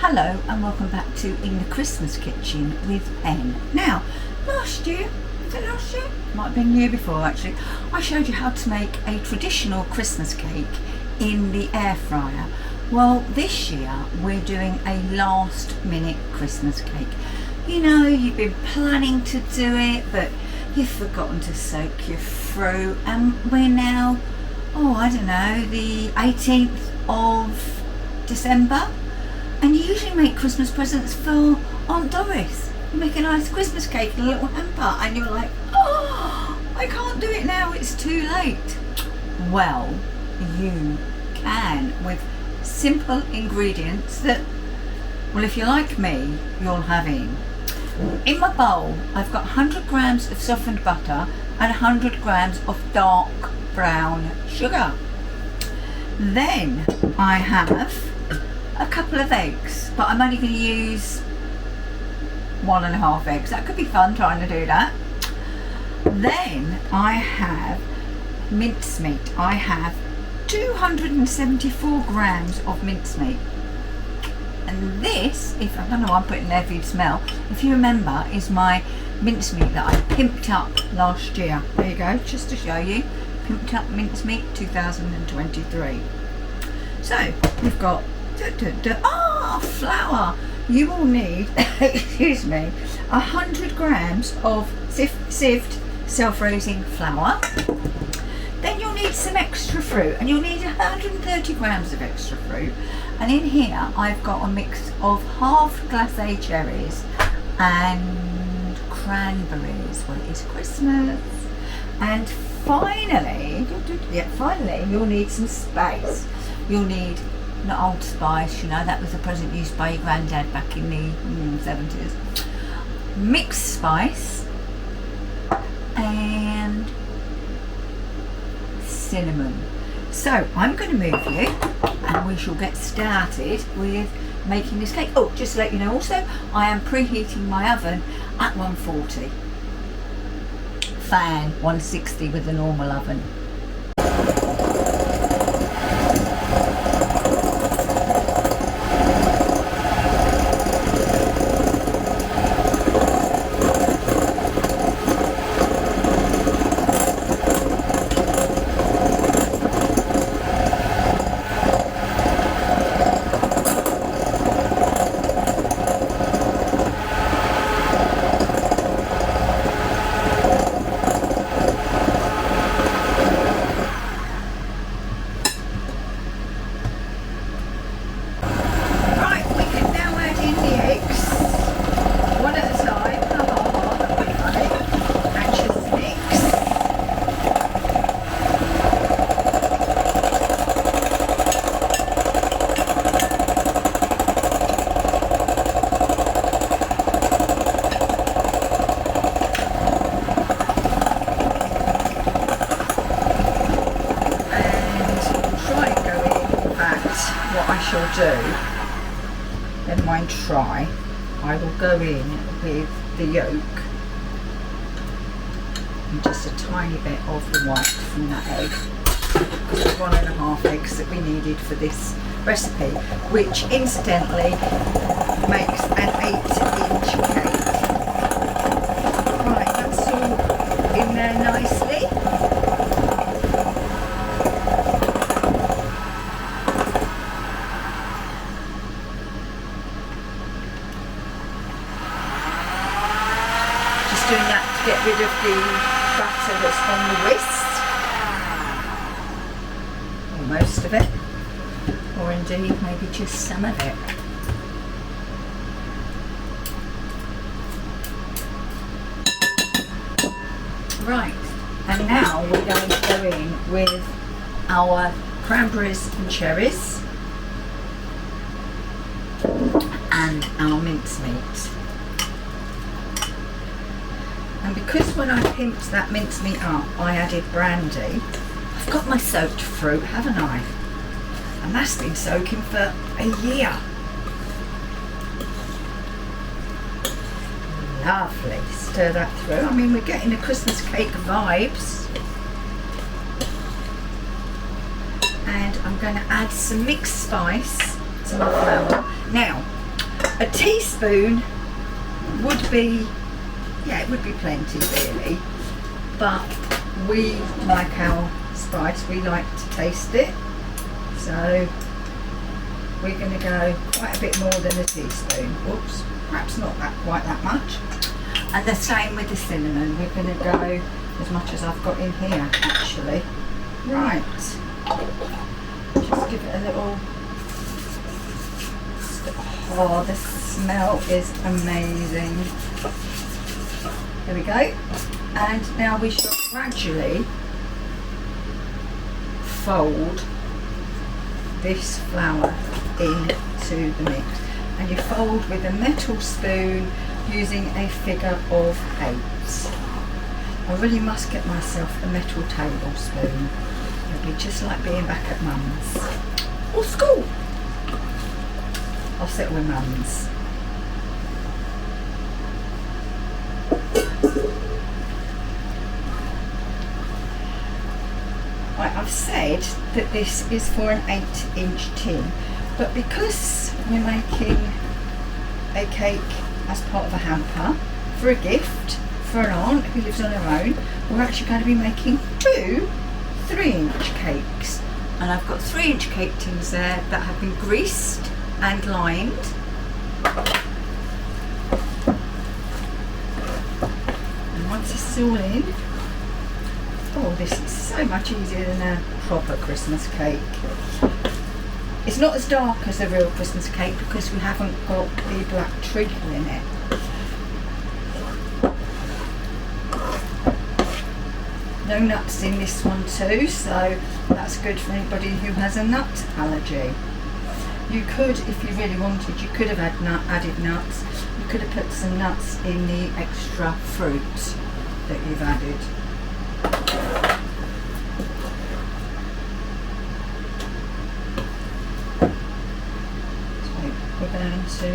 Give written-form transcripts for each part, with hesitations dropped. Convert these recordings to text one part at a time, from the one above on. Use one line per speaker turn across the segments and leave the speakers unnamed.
Hello and welcome back to In the Christmas Kitchen with Pen. Now, last year, was it last year? Might have been the year before actually, I showed you how to make a traditional Christmas cake in the air fryer. Well, this year we're doing a last minute Christmas cake. You know, you've been planning to do it, but you've forgotten to soak your fruit, and we're now, I don't know, the 18th of December. And you usually make Christmas presents for Aunt Doris. You make a nice Christmas cake in a little hamper and you're like, oh, I can't do it now, it's too late. Well, you can with simple ingredients that, well, if you're like me, you'll have in. In my bowl, I've got 100 grams of softened butter and 100 grams of dark brown sugar. Then I have a couple of eggs, but I'm only going to use 1.5 eggs. That could be fun trying to do that. Then I have mincemeat. I have 274 grams of mincemeat. And this, if I don't know why I'm putting there for you to smell, if you remember, is my mincemeat that I pimped up last year. There you go, just to show you. Pimped up mincemeat 2023. So we've got flour. You will need, excuse me, 100 grams of sieved self-raising flour. Then you'll need some extra fruit, and you'll need 130 grams of extra fruit. And in here I've got a mix of half glacé cherries and cranberries. Well, it is Christmas. And finally you'll need some spice. You'll need not Old Spice, you know, that was a present used by your granddad back in the 70s. Mixed spice and cinnamon. So I'm going to move you and we shall get started with making this cake. Oh, just to let you know also, I am preheating my oven at 140. Fan 160 with the normal oven. Never mind try, I will go in with the yolk and just a tiny bit of the white from that egg. Because it's 1.5 eggs that we needed for this recipe, which incidentally makes an 8-inch cake. Right, that's all in there nicely. Doing that to get rid of the batter that's on the whisk, or most of it, or indeed maybe just some of it. Right, and now we're going to go in with our cranberries and cherries and our mincemeat. And because when I pimped that mincemeat up, I added brandy, I've got my soaked fruit, haven't I? And that's been soaking for a year. Lovely. Stir that through. I mean, we're getting the Christmas cake vibes. And I'm going to add some mixed spice to my flour. Now, A teaspoon would be, yeah, it would be plenty really, but we like our spice, we like to taste it, so we're going to go quite a bit more than a teaspoon. Whoops, perhaps not quite that much. And the same with the cinnamon, we're going to go as much as I've got in here actually. Right, just give it a little. Oh, the smell is amazing. There we go. And now we shall gradually fold this flour into the mix. And you fold with a metal spoon using a figure of 8. I really must get myself a metal tablespoon. It'll be just like being back at Mum's or school. I'll settle with Mum's. Right, I've said that this is for an 8-inch tin, but because we're making a cake as part of a hamper for a gift for an aunt who lives on her own, we're actually going to be making 2 3-inch cakes. And I've got 3-inch cake tins there that have been greased and lined. And once this is all in, oh, this is so much easier than a proper Christmas cake. It's not as dark as a real Christmas cake because we haven't got the black treacle in it. No nuts in this one too, so that's good for anybody who has a nut allergy. You could, if you really wanted, you could have added nuts. You could have put some nuts in the extra fruit that you've added. So we're going to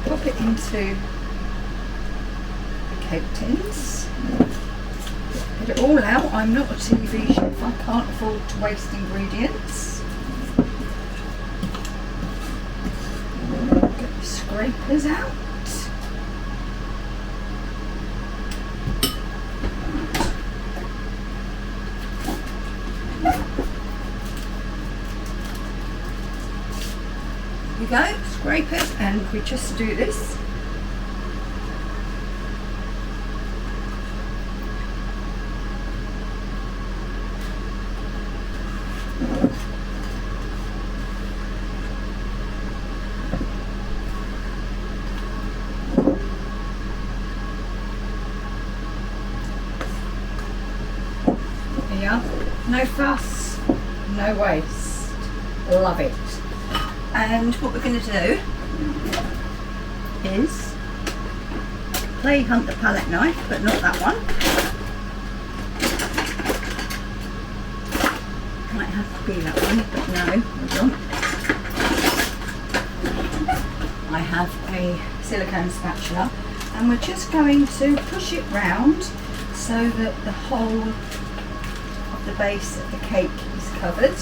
pop it into the cake tins. Get it all out. I'm not a TV chef, I can't afford to waste ingredients. Get the scrapers out. Here we go, scrapers, and we just do this. No fuss, no waste. Love it. And what we're going to do is play hunt the palette knife, but not that one. Might have to be that one, but no, hold on. I have a silicone spatula, and we're just going to push it round so that the whole the base of the cake is covered.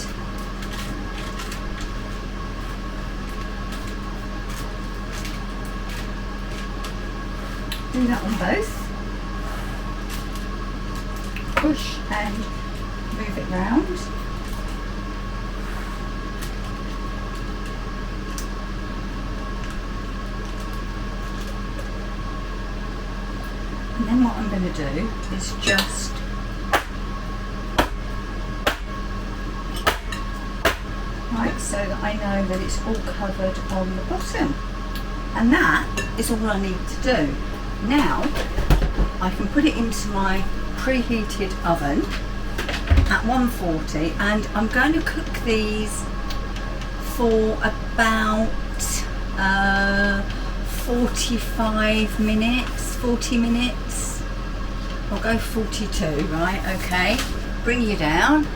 Do that on both. Push and move it round. And then what I'm going to do is just so that I know that it's all covered on the bottom, and that is all I need to do. Now I can put it into my preheated oven at 140, and I'm going to cook these for about 45 minutes, 40 minutes. I'll go 42, right, okay. Bring you down.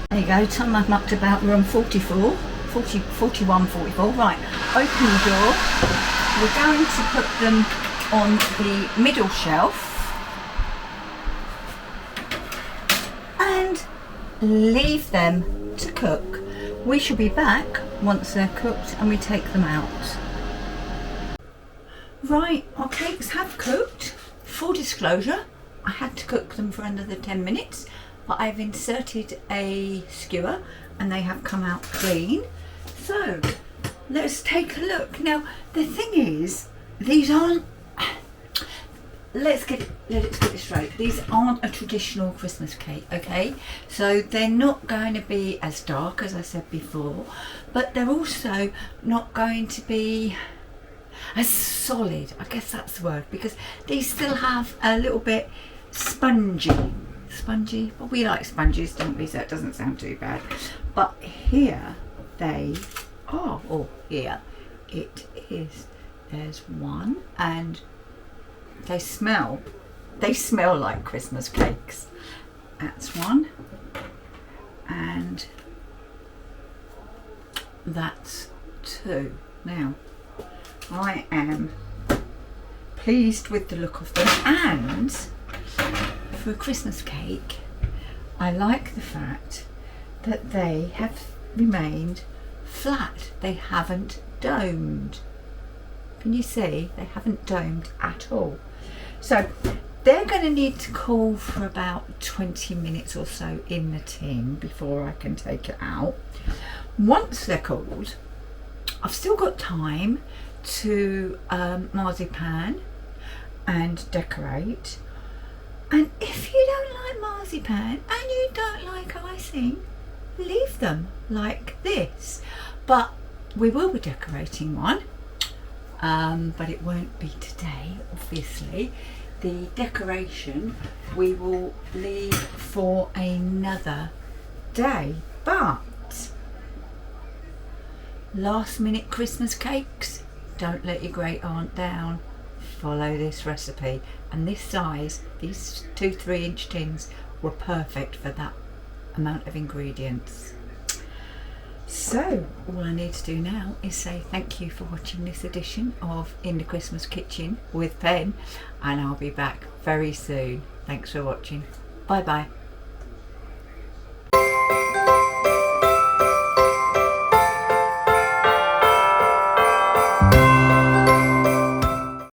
There you go, time I've mucked about, we're on 41, 44. Right, open the door. We're going to put them on the middle shelf and leave them to cook. We shall be back once they're cooked and we take them out. Right, our cakes have cooked. Full disclosure, I had to cook them for another 10 minutes, but I've inserted a skewer and they have come out clean. So let's take a look. Now the thing is, these aren't, let's get it straight, these aren't a traditional Christmas cake, okay? So they're not going to be as dark as I said before, but they're also not going to be as solid, I guess that's the word, because these still have a little bit spongy, but we like sponges, don't we? So it doesn't sound too bad. But here they are, or here it is. There's one, and they smell like Christmas cakes. That's one, and that's two. Now I am pleased with the look of them, and for a Christmas cake I like the fact that they have remained flat. They haven't domed. Can you see? They haven't domed at all. So they're going to need to cool for about 20 minutes or so in the tin before I can take it out. Once they're cooled, I've still got time to marzipan and decorate. And if you don't like marzipan and you don't like icing, leave them like this. But we will be decorating one, but it won't be today, obviously. The decoration we will leave for another day. But last minute Christmas cakes, don't let your great aunt down. Follow this recipe, and this size, these 2-3 inch tins were perfect for that amount of ingredients. So all I need to do now is say thank you for watching this edition of In the Christmas Kitchen with Pen, and I'll be back very soon. Thanks for watching. Bye bye.